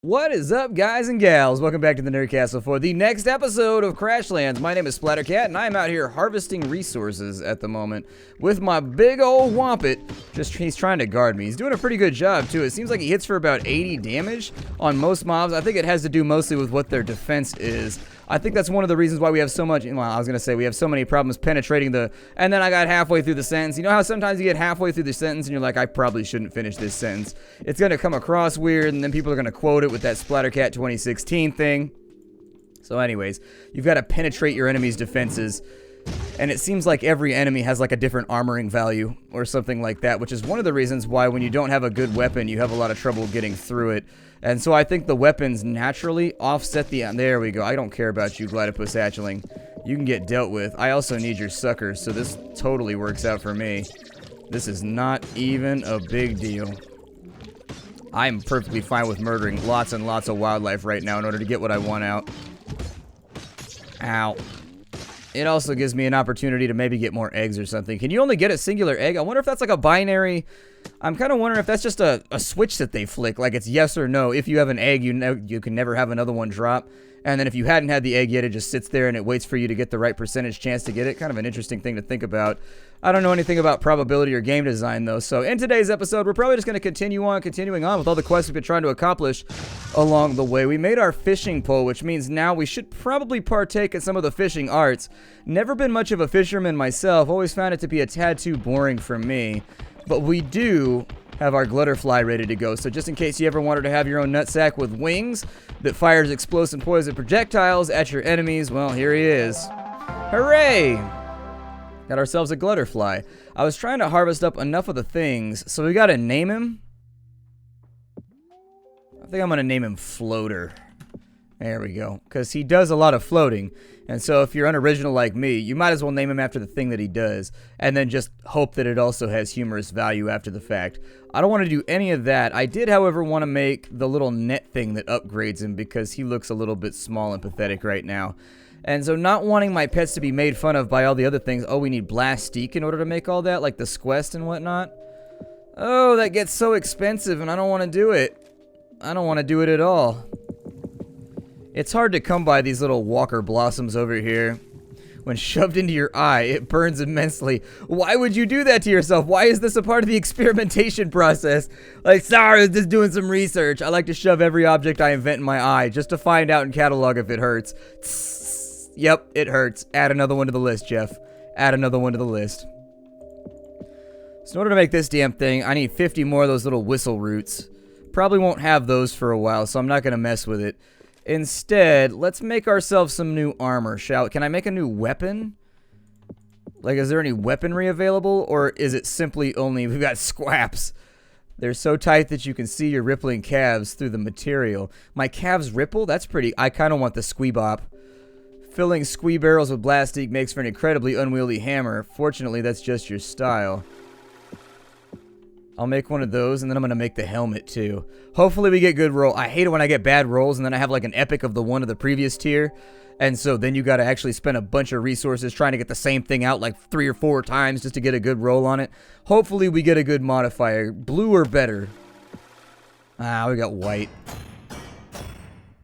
What is up, guys and gals? Welcome back to the Nerd Castle for the next episode of Crashlands. My name is Splattercat, and I'm out here harvesting resources at the moment with my big old Wompet. He's trying to guard me. He's doing a pretty good job, too. It seems like he hits for about 80 damage on most mobs. I think it has to do mostly with what their defense is. I think that's one of the reasons why we have so much, well, I was going to say we have so many problems penetrating the, and then I got halfway through the sentence. You know how sometimes you get halfway through the sentence and you're like, I probably shouldn't finish this sentence. It's going to come across weird, and then people are going to quote it with that Splattercat 2016 thing. So anyways, you've got to penetrate your enemy's defenses. And it seems like every enemy has like a different armoring value or something like that, which is one of the reasons why when you don't have a good weapon, you have a lot of trouble getting through it. And so I think the weapons naturally offset the... There we go. I don't care about you, Glutterfly hatchling. You can get dealt with. I also need your suckers, so this totally works out for me. This is not even a big deal. I'm perfectly fine with murdering lots and lots of wildlife right now in order to get what I want out. Ow. It also gives me an opportunity to maybe get more eggs or something. Can you only get a singular egg? I wonder if that's like a binary... I'm kind of wondering if that's just a switch that they flick, like it's yes or no. If you have an egg, you can never have another one drop. And then if you hadn't had the egg yet, it just sits there and it waits for you to get the right percentage chance to get it. Kind of an interesting thing to think about. I don't know anything about probability or game design, though. So in today's episode, we're probably just going to continuing on with all the quests we've been trying to accomplish along the way. We made our fishing pole, which means now we should probably partake in some of the fishing arts. Never been much of a fisherman myself. Always found it to be a tad too boring for me. But we do have our Glutterfly ready to go. So just in case you ever wanted to have your own nutsack with wings that fires explosive poison projectiles at your enemies, well, here he is. Hooray! Got ourselves a Glutterfly. I was trying to harvest up enough of the things, so we gotta name him. I think I'm gonna name him Floater. There we go. Because he does a lot of floating. And so if you're unoriginal like me, you might as well name him after the thing that he does. And then just hope that it also has humorous value after the fact. I don't want to do any of that. I did, however, want to make the little net thing that upgrades him because he looks a little bit small and pathetic right now. And so not wanting my pets to be made fun of by all the other things. Oh, we need Blastique in order to make all that, like the Squest and whatnot. Oh, that gets so expensive and I don't want to do it. I don't want to do it at all. It's hard to come by these little Walker Blossoms over here. When shoved into your eye, it burns immensely. Why would you do that to yourself? Why is this a part of the experimentation process? Like, sorry, I was just doing some research. I like to shove every object I invent in my eye just to find out and catalog if it hurts. Tss. Yep, it hurts. Add another one to the list, Jeff. Add another one to the list. So in order to make this damn thing, I need 50 more of those little whistle roots. Probably won't have those for a while, so I'm not going to mess with it. Instead, let's make ourselves some new armor, shall we? Can I make a new weapon? Like, is there any weaponry available? Or is it simply only, we've got squaps. They're so tight that you can see your rippling calves through the material. My calves ripple? That's pretty, I kind of want the squeebop. Filling squee barrels with Blastique makes for an incredibly unwieldy hammer. Fortunately, that's just your style. I'll make one of those, and then I'm going to make the helmet, too. Hopefully we get good roll. I hate it when I get bad rolls, and then I have, like, an epic of the one of the previous tier. And so then you got to actually spend a bunch of resources trying to get the same thing out, like, 3 or 4 times just to get a good roll on it. Hopefully we get a good modifier. Blue or better. Ah, we got white.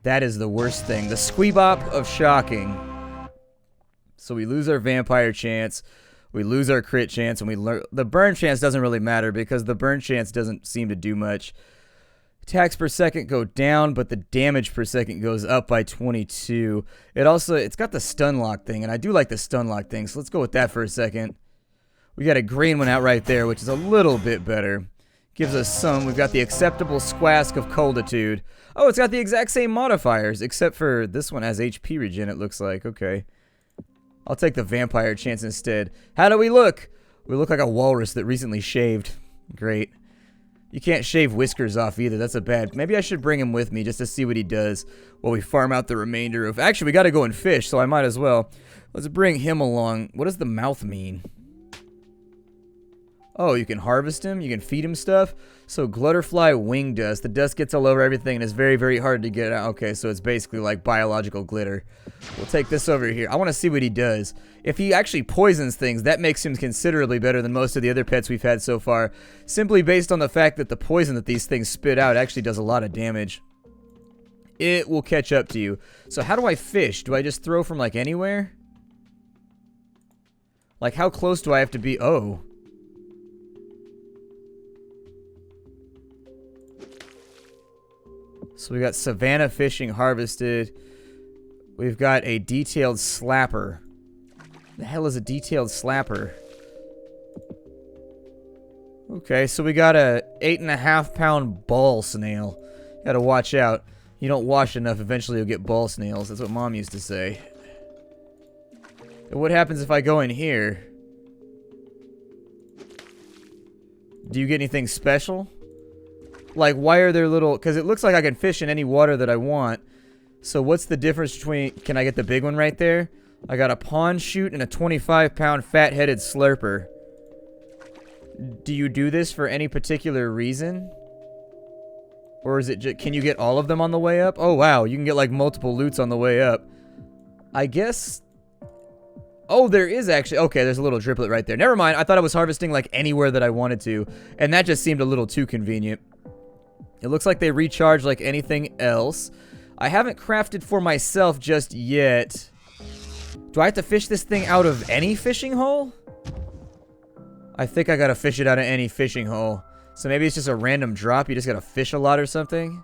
That is the worst thing. The squeebop of shocking. So we lose our vampire chance. We lose our crit chance, and the burn chance doesn't really matter because the burn chance doesn't seem to do much. Attacks per second go down, but the damage per second goes up by 22. It's got the stun lock thing, and I do like the stun lock thing, so let's go with that for a second. We got a green one out right there, which is a little bit better. Gives us some. We've got the acceptable squask of colditude. Oh, it's got the exact same modifiers, except for this one has HP regen, it looks like. Okay. I'll take the vampire chance instead. How do we look? We look like a walrus that recently shaved. Great. You can't shave whiskers off either. That's a bad... Maybe I should bring him with me just to see what he does while we farm out the remainder of... Actually, we got to go and fish, so I might as well. Let's bring him along. What does the mouth mean? Oh, you can harvest him? You can feed him stuff? So, Glutterfly wing dust. The dust gets all over everything and it's very, very hard to get out. Okay, so it's basically like biological glitter. We'll take this over here. I want to see what he does. If he actually poisons things, that makes him considerably better than most of the other pets we've had so far. Simply based on the fact that the poison that these things spit out actually does a lot of damage. it will catch up to you. So how do I fish? Do I just throw from like anywhere? Like how close do I have to be? Oh. So we got Savannah fishing harvested. We've got a detailed slapper. The hell is a detailed slapper? Okay, so we got a 8.5-pound ball snail. Gotta watch out. You don't wash enough, eventually you'll get ball snails. That's what Mom used to say. And what happens if I go in here? Do you get anything special? Like, why are there little... Because it looks like I can fish in any water that I want. So what's the difference between... Can I get the big one right there? I got a pond chute and a 25-pound fat-headed slurper. Do you do this for any particular reason? Or is it just... Can you get all of them on the way up? Oh, wow. You can get, like, multiple loots on the way up. I guess... Oh, there is actually... Okay, there's a little driplet right there. Never mind. I thought I was harvesting, like, anywhere that I wanted to. And that just seemed a little too convenient. It looks like they recharge like anything else. I haven't crafted for myself just yet. Do I have to fish this thing out of any fishing hole? I think I gotta fish it out of any fishing hole. So maybe it's just a random drop. You just gotta fish a lot or something.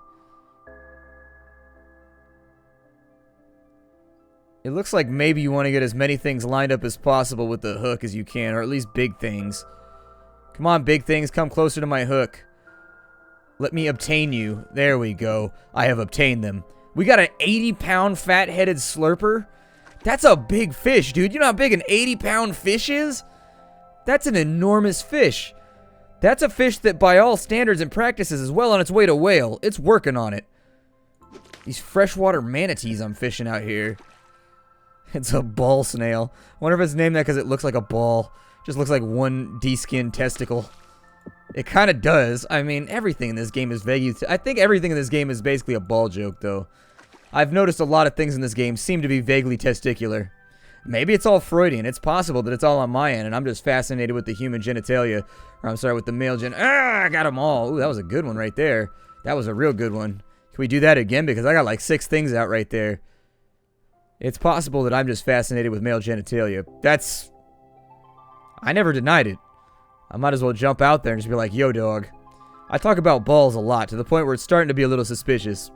It looks like maybe you want to get as many things lined up as possible with the hook as you can. Or at least big things. Come on, big things. Come closer to my hook. Let me obtain you. There we go. I have obtained them. We got an 80-pound fat-headed slurper. That's a big fish, dude. You know how big an 80-pound fish is? That's an enormous fish. That's a fish that, by all standards and practices, is well on its way to whale. It's working on it. These freshwater manatees I'm fishing out here. It's a ball snail. I wonder if it's named that because it looks like a ball. Just looks like one de-skinned testicle. It kind of does. I mean, everything in this game is vague. I think everything in this game is basically a ball joke, though. I've noticed a lot of things in this game seem to be vaguely testicular. Maybe it's all Freudian. It's possible that it's all on my end, and I'm just fascinated with the human genitalia. Or, I'm sorry, with the male gen... Ah, I got them all. Ooh, that was a good one right there. That was a real good one. Can we do that again? Because I got like 6 things out right there. It's possible that I'm just fascinated with male genitalia. That's... I never denied it. I might as well jump out there and just be like, yo, dog. I talk about balls a lot, to the point where it's starting to be a little suspicious.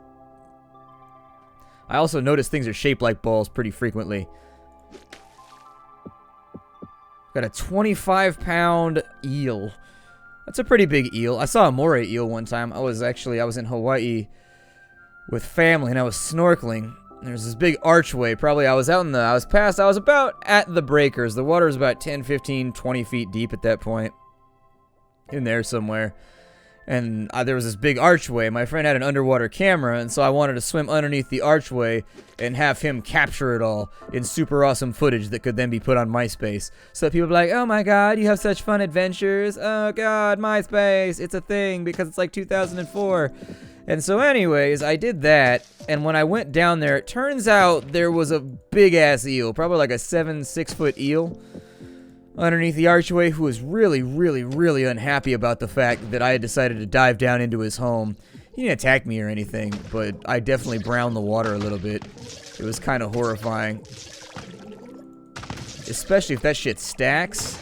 I also notice things are shaped like balls pretty frequently. Got a 25-pound eel. That's a pretty big eel. I saw a moray eel one time. I was in Hawaii with family, and I was snorkeling. There's this big archway. Probably I was about at the breakers. The water was about 10, 15, 20 feet deep at that point. In there somewhere. And there was this big archway. My friend had an underwater camera, and so I wanted to swim underneath the archway and have him capture it all in super awesome footage that could then be put on MySpace. So people be like, oh my god, you have such fun adventures. Oh god, MySpace, it's a thing because it's like 2004. And so anyways, I did that, and when I went down there, it turns out there was a big-ass eel, probably like a 6-foot eel, underneath the archway, who was really, really, really unhappy about the fact that I had decided to dive down into his home. He didn't attack me or anything, but I definitely browned the water a little bit. It was kind of horrifying. Especially if that shit stacks.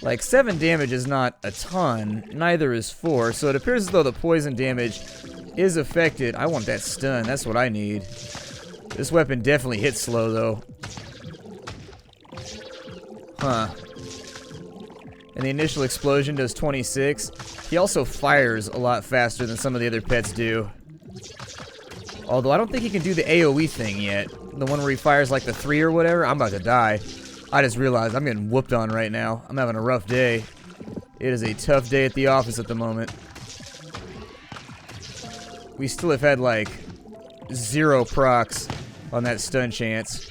Like, 7 damage is not a ton, neither is 4, so it appears as though the poison damage is affected. I want that stun, that's what I need. This weapon definitely hits slow, though. Huh. And the initial explosion does 26. He also fires a lot faster than some of the other pets do. Although I don't think he can do the AoE thing yet. The one where he fires like the 3 or whatever. I'm about to die. I just realized I'm getting whooped on right now. I'm having a rough day. It is a tough day at the office at the moment. We still have had like 0 procs on that stun chance.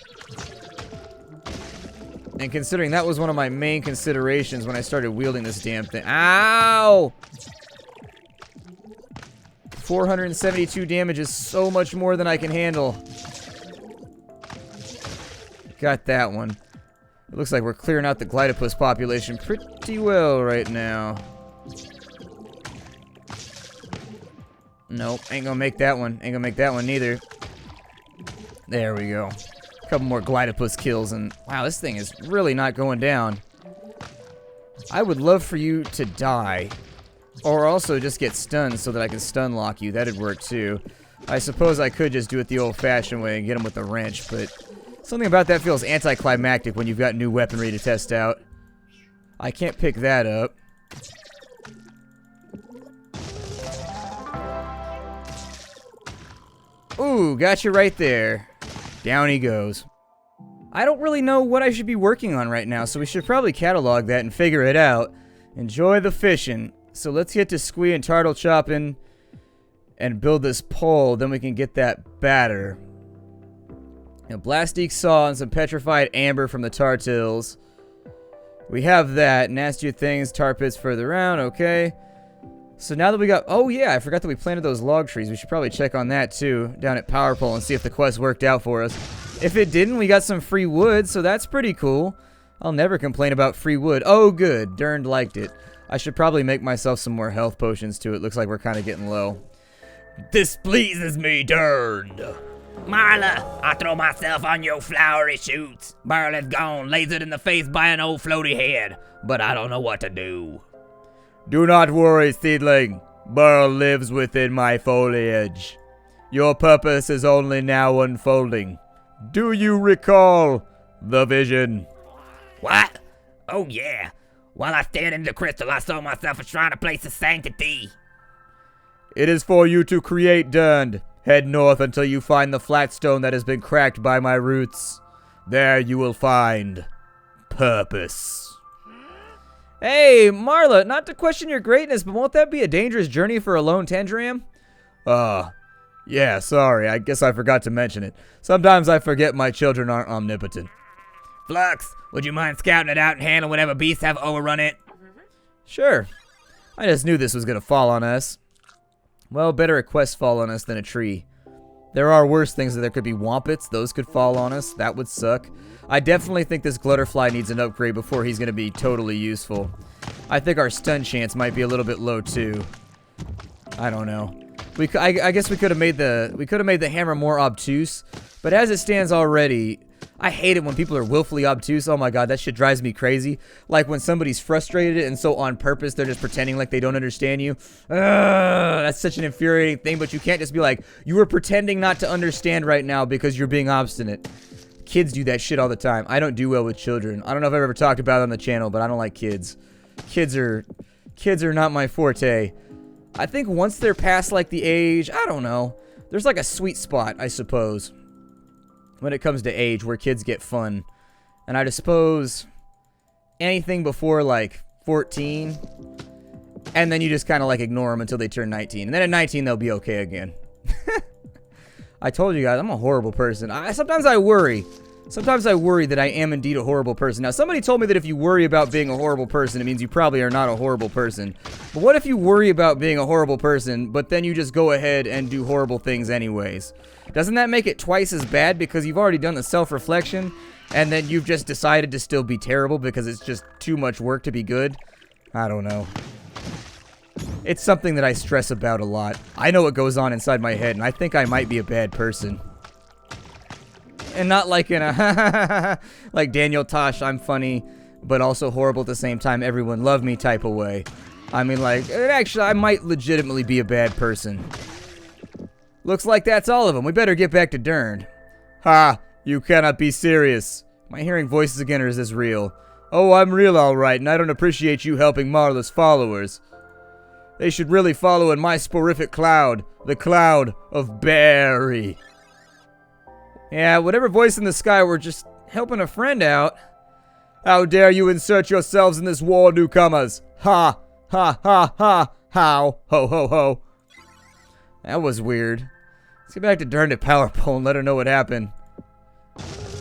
And considering that was one of my main considerations when I started wielding this damn thing. Ow! 472 damage is so much more than I can handle. Got that one. It looks like we're clearing out the Glutterfly population pretty well right now. Nope, ain't gonna make that one. Ain't gonna make that one neither. There we go. A couple more Glutterfly kills, and wow, this thing is really not going down. I would love for you to die. Or also just get stunned so that I can stun lock you. That'd work too. I suppose I could just do it the old-fashioned way and get him with the wrench, but something about that feels anticlimactic when you've got new weaponry to test out. I can't pick that up. Ooh, got you right there. Down he goes. I don't really know what I should be working on right now, so we should probably catalog that and figure it out. Enjoy the fishing. So let's get to squee and turtle chopping and build this pole, then we can get that batter. A blastique saw and some petrified amber from the tartils. We have that. Nastier things, tar pits further around, okay. So now that we got, oh yeah, I forgot that we planted those log trees. We should probably check on that too, down at Power Pole, and see if the quest worked out for us. If it didn't, we got some free wood, so that's pretty cool. I'll never complain about free wood. Oh good, Durned liked it. I should probably make myself some more health potions too. It looks like we're kind of getting low. This pleases me, Durned. Marla, I throw myself on your flowery shoots. Burl is gone, lasered in the face by an old floaty head, but I don't know what to do. Do not worry, seedling. Burl lives within my foliage. Your purpose is only now unfolding. Do you recall the vision? What? Oh yeah. While I stared into the crystal, I saw myself a shrine of place of sanctity. It is for you to create, Durned. Head north until you find the flat stone that has been cracked by my roots. There you will find purpose. Hey, Marla, not to question your greatness, but won't that be a dangerous journey for a lone Tendram? Yeah, sorry, I guess I forgot to mention it. Sometimes I forget my children aren't omnipotent. Flux, would you mind scouting it out and handle whatever beasts have overrun it? Sure. I just knew this was gonna fall on us. Well, better a quest fall on us than a tree. There are worse things. There could be Wompets. Those could fall on us. That would suck. I definitely think this Glutterfly needs an upgrade before he's going to be totally useful. I think our stun chance might be a little bit low too. I don't know. I guess we could have made the hammer more obtuse, but as it stands already, I hate it when people are willfully obtuse. Oh my god, that shit drives me crazy. Like when somebody's frustrated and so on purpose they're just pretending like they don't understand you. That's such an infuriating thing, but you can't just be like, you were pretending not to understand right now because you're being obstinate. Kids do that shit all the time. I don't do well with children. I don't know if I've ever talked about it on the channel, but I don't like kids. Kids are not my forte. I think once they're past like the age, I don't know. There's like a sweet spot, I suppose, when it comes to age where kids get fun. And I suppose anything before like 14, and then you just kind of like ignore them until they turn 19. And then at 19 they'll be okay again. I told you guys, I'm a horrible person. Sometimes I worry. Sometimes I worry that I am indeed a horrible person. Now, somebody told me that if you worry about being a horrible person, it means you probably are not a horrible person. But what if you worry about being a horrible person, but then you just go ahead and do horrible things anyways? Doesn't that make it twice as bad because you've already done the self-reflection, and then you've just decided to still be terrible because it's just too much work to be good? I don't know. It's something that I stress about a lot. I know what goes on inside my head, and I think I might be a bad person. And not like in a like Daniel Tosh, I'm funny, but also horrible at the same time, everyone love me type of way. I mean, like, actually, I might legitimately be a bad person. Looks like that's all of them. We better get back to Durned. Ha! You cannot be serious. Am I hearing voices again, or is this real? Oh, I'm real alright, and I don't appreciate you helping Marla's followers. They should really follow in my sporific cloud, the cloud of Barry. Yeah, whatever voice in the sky, we're just helping a friend out. How dare you insert yourselves in this war, newcomers? Ha! Ha ha ha! How? Ho ho ho! That was weird. Let's get back to Durned at Power Pole and let her know what happened.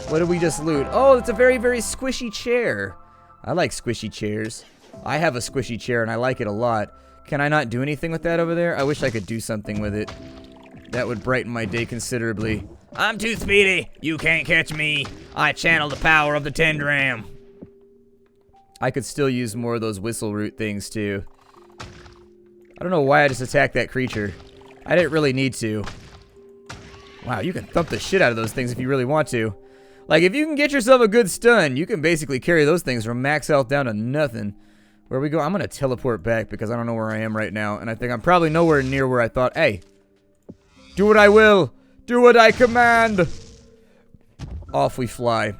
What did we just loot? Oh, it's a very, very squishy chair. I like squishy chairs. I have a squishy chair and I like it a lot. Can I not do anything with that over there? I wish I could do something with it. That would brighten my day considerably. I'm too speedy. You can't catch me. I channel the power of the Tendram. I could still use more of those whistle root things too. I don't know why I just attacked that creature. I didn't really need to. Wow, you can thump the shit out of those things if you really want to. Like, if you can get yourself a good stun, you can basically carry those things from max health down to nothing. Where we go? I'm going to teleport back because I don't know where I am right now. And I think I'm probably nowhere near where I thought. Hey, do what I will. Do what I command. Off we fly.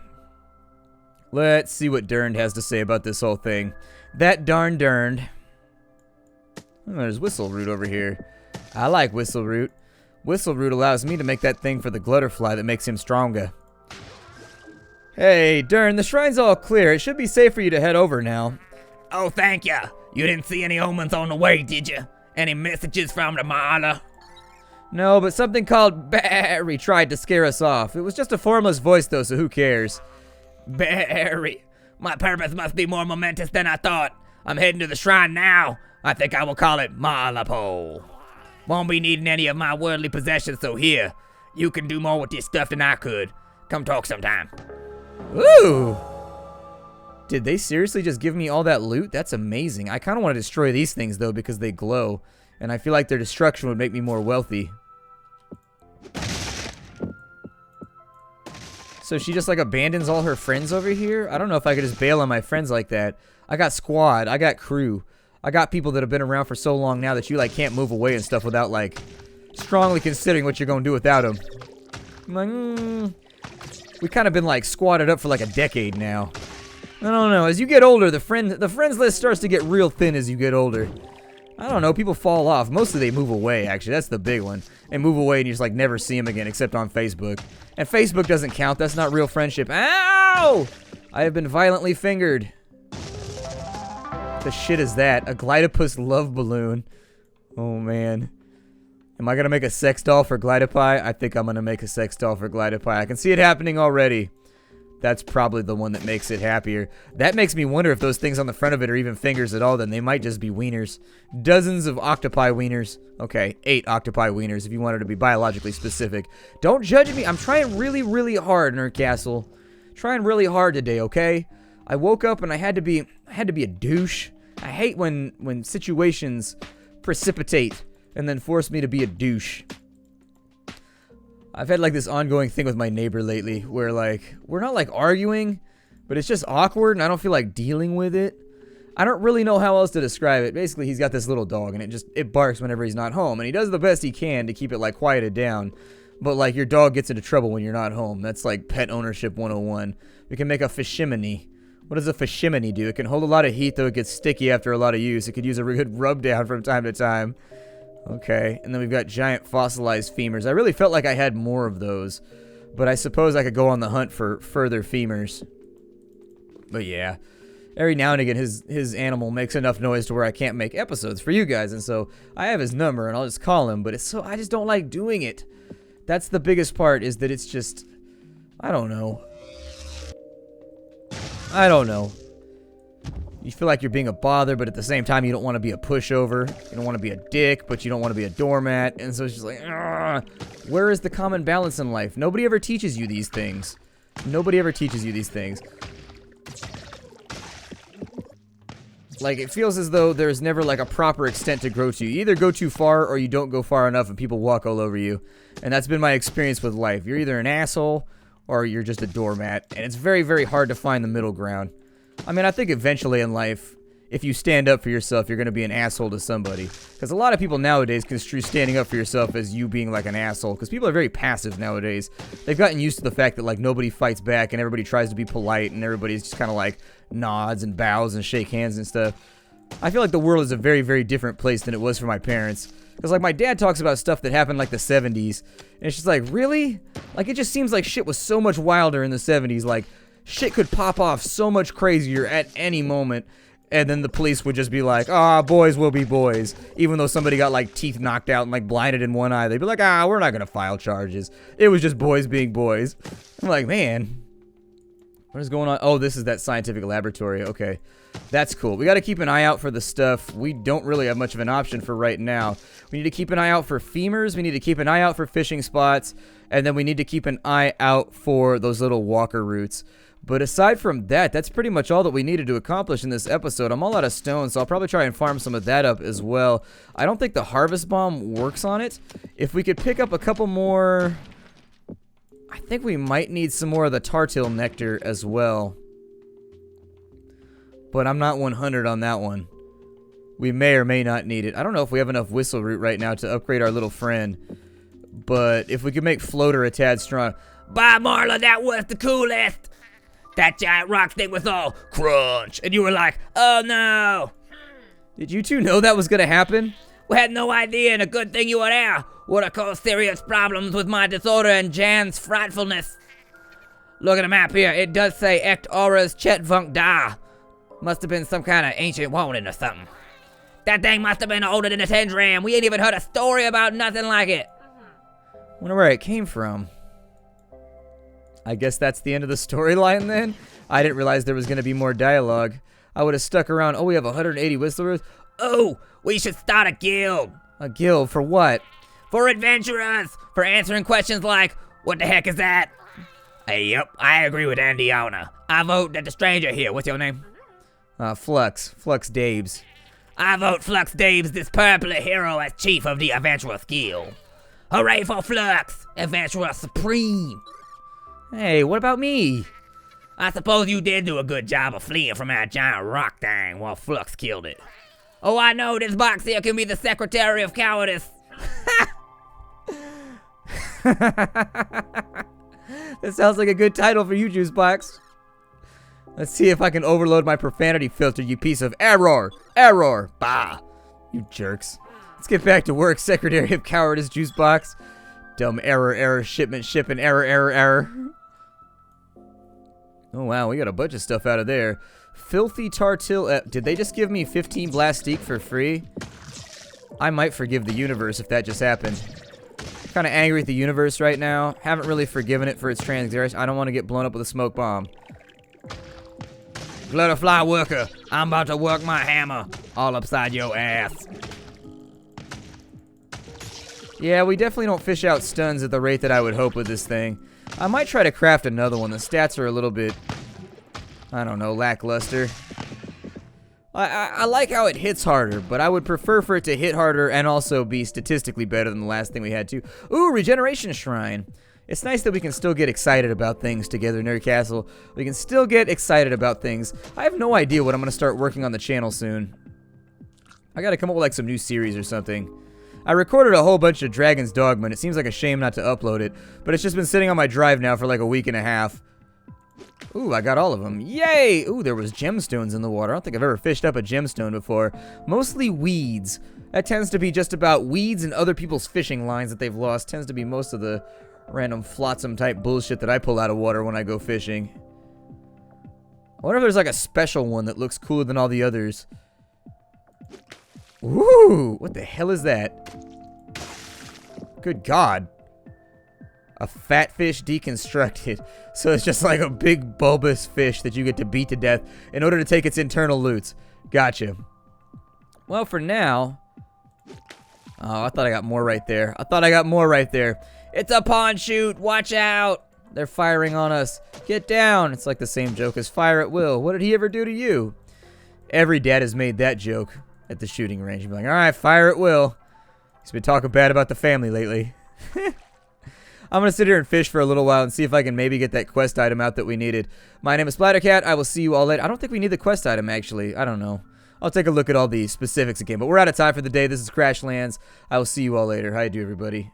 Let's see what Durned has to say about this whole thing. That darn Durned. Oh, there's Whistle Root over here. I like Whistle Root. Whistle Root allows me to make that thing for the Glutterfly that makes him stronger. Hey, Dern, the shrine's all clear. It should be safe for you to head over now. Oh, thank ya. You didn't see any omens on the way, did you? Any messages from the Mala? No, but something called Barry tried to scare us off. It was just a formless voice, though, so who cares? Barry. My purpose must be more momentous than I thought. I'm heading to the shrine now. I think I will call it Malapole. Won't be needing any of my worldly possessions, so here. You can do more with this stuff than I could. Come talk sometime. Ooh! Did they seriously just give me all that loot? That's amazing. I kind of want to destroy these things, though, because they glow. And I feel like their destruction would make me more wealthy. So she just, like, abandons all her friends over here? I don't know if I could just bail on my friends like that. I got squad. I got crew. I got people that have been around for so long now that you, like, can't move away and stuff without, like, strongly considering what you're going to do without them. I'm like, we kind of been, like, squatted up for, like, a decade now. I don't know. As you get older, the friends list starts to get real thin as you get older. I don't know. People fall off. Mostly they move away, actually. That's the big one. They move away and you just, like, never see them again except on Facebook. And Facebook doesn't count. That's not real friendship. Ow! I have been violently fingered. What the shit is that? A Glidopus love balloon. Oh, man. Am I going to make a sex doll for Glidopie? I think I'm going to make a sex doll for Glidopie. I can see it happening already. That's probably the one that makes it happier. That makes me wonder if those things on the front of it are even fingers at all. Then they might just be wieners. Dozens of octopi wieners. Okay, 8 octopi wieners if you wanted to be biologically specific. Don't judge me. I'm trying really, really hard, Nerd Castle. Trying really hard today, okay? I woke up and I had to be a douche. I hate when situations precipitate and then force me to be a douche. I've had, like, this ongoing thing with my neighbor lately where, like, we're not, like, arguing, but it's just awkward and I don't feel like dealing with it. I don't really know how else to describe it. Basically, he's got this little dog and it barks whenever he's not home, and he does the best he can to keep it, like, quieted down. But, like, your dog gets into trouble when you're not home. That's, like, pet ownership 101. We can make a fishimony. What does a fishimony do? It can hold a lot of heat, though it gets sticky after a lot of use. It could use a good rub down from time to time. Okay, and then we've got giant fossilized femurs. I really felt like I had more of those, but I suppose I could go on the hunt for further femurs. But yeah, every now and again his animal makes enough noise to where I can't make episodes for you guys, and so I have his number and I'll just call him, but I just don't like doing it. That's the biggest part, is that it's just, I don't know. You feel like you're being a bother, but at the same time, you don't want to be a pushover. You don't want to be a dick, but you don't want to be a doormat. And so it's just like, where is the common balance in life? Nobody ever teaches you these things. Nobody ever teaches you these things. Like, it feels as though there's never, like, a proper extent to grow to. You either go too far or you don't go far enough and people walk all over you. And that's been my experience with life. You're either an asshole or you're just a doormat. And it's very, very hard to find the middle ground. I mean, I think eventually in life, if you stand up for yourself, you're going to be an asshole to somebody. Because a lot of people nowadays construe standing up for yourself as you being like an asshole. Because people are very passive nowadays. They've gotten used to the fact that, like, nobody fights back and everybody tries to be polite and everybody's just kind of like nods and bows and shake hands and stuff. I feel like the world is a very, very different place than it was for my parents. Because, like, my dad talks about stuff that happened, like, the 70s. And it's just like, really? Like, it just seems like shit was so much wilder in the 70s. Like, shit could pop off so much crazier at any moment. And then the police would just be like, boys will be boys. Even though somebody got, like, teeth knocked out and, like, blinded in one eye. They'd be like, we're not going to file charges. It was just boys being boys. I'm like, man, what is going on? Oh, this is that scientific laboratory. Okay, that's cool. We got to keep an eye out for the stuff we don't really have much of an option for right now. We need to keep an eye out for femurs. We need to keep an eye out for fishing spots. And then we need to keep an eye out for those little walker roots. But aside from that, that's pretty much all that we needed to accomplish in this episode. I'm all out of stone, so I'll probably try and farm some of that up as well. I don't think the harvest bomb works on it. If we could pick up a couple more... I think we might need some more of the tartil nectar as well. But I'm not 100 on that one. We may or may not need it. I don't know if we have enough whistle root right now to upgrade our little friend. But if we could make floater a tad strong... By Marla, that was the coolest! That giant rock thing was all crunch, and you were like, oh no! Did you two know that was gonna happen? We had no idea, and a good thing you were there. Would have caused serious problems with my disorder and Jan's frightfulness. Look at the map here. It does say Ect Aura's Chet Vunk Da. Must have been some kind of ancient warning or something. That thing must have been older than a Tendram. We ain't even heard a story about nothing like it. Wonder where it came from. I guess that's the end of the storyline then? I didn't realize there was going to be more dialogue. I would have stuck around. Oh, we have 180 whistlers. Oh, we should start a guild. A guild? For what? For adventurers. For answering questions like, what the heck is that? Yep, I agree with Andiana. I vote that the stranger here, what's your name? Flux. Flux Dabes. I vote Flux Dabes, this purple hero, as chief of the Adventurers Guild. Hooray for Flux, Adventurer Supreme. Hey, what about me? I suppose you did do a good job of fleeing from that giant rock thing while Flux killed it. Oh, I know, this box here can be the Secretary of Cowardice. That sounds like a good title for you, Juice Box. Let's see if I can overload my profanity filter, you piece of error. Error. Bah. You jerks. Let's get back to work, Secretary of Cowardice, Juice Box. Dumb error, shipment, shipping, error. Oh, wow, we got a bunch of stuff out of there. Filthy Tartil... did they just give me 15 Blastique for free? I might forgive the universe if that just happened. Kind of angry at the universe right now. Haven't really forgiven it for its transgression. I don't want to get blown up with a smoke bomb. Glutterfly worker, I'm about to work my hammer all upside your ass. Yeah, we definitely don't fish out stuns at the rate that I would hope with this thing. I might try to craft another one. The stats are a little bit, I don't know, lackluster. I like how it hits harder, but I would prefer for it to hit harder and also be statistically better than the last thing we had too. Ooh, Regeneration Shrine. It's nice that we can still get excited about things together, Nerd Castle. We can still get excited about things. I have no idea what I'm going to start working on the channel soon. I got to come up with like some new series or something. I recorded a whole bunch of Dragon's Dogma, and it seems like a shame not to upload it, but it's just been sitting on my drive now for like a week and a half. Ooh, I got all of them. Yay! Ooh, there was gemstones in the water. I don't think I've ever fished up a gemstone before. Mostly weeds. That tends to be just about weeds and other people's fishing lines that they've lost. Tends to be most of the random flotsam type bullshit that I pull out of water when I go fishing. I wonder if there's like a special one that looks cooler than all the others. Ooh, what the hell is that? Good God. A fat fish deconstructed. So it's just like a big bulbous fish that you get to beat to death in order to take its internal loots. Gotcha. Well, for now... Oh, I thought I got more right there. It's a pawn shoot. Watch out. They're firing on us. Get down. It's like the same joke as fire at will. What did he ever do to you? Every dad has made that joke at the shooting range. You'd be like, all right, fire at will. He's been talking bad about the family lately. I'm going to sit here and fish for a little while and see if I can maybe get that quest item out that we needed. My name is Splattercat. I will see you all later. I don't think we need the quest item, actually. I don't know. I'll take a look at all the specifics again. But we're out of time for the day. This is Crashlands. I will see you all later. How you do, everybody?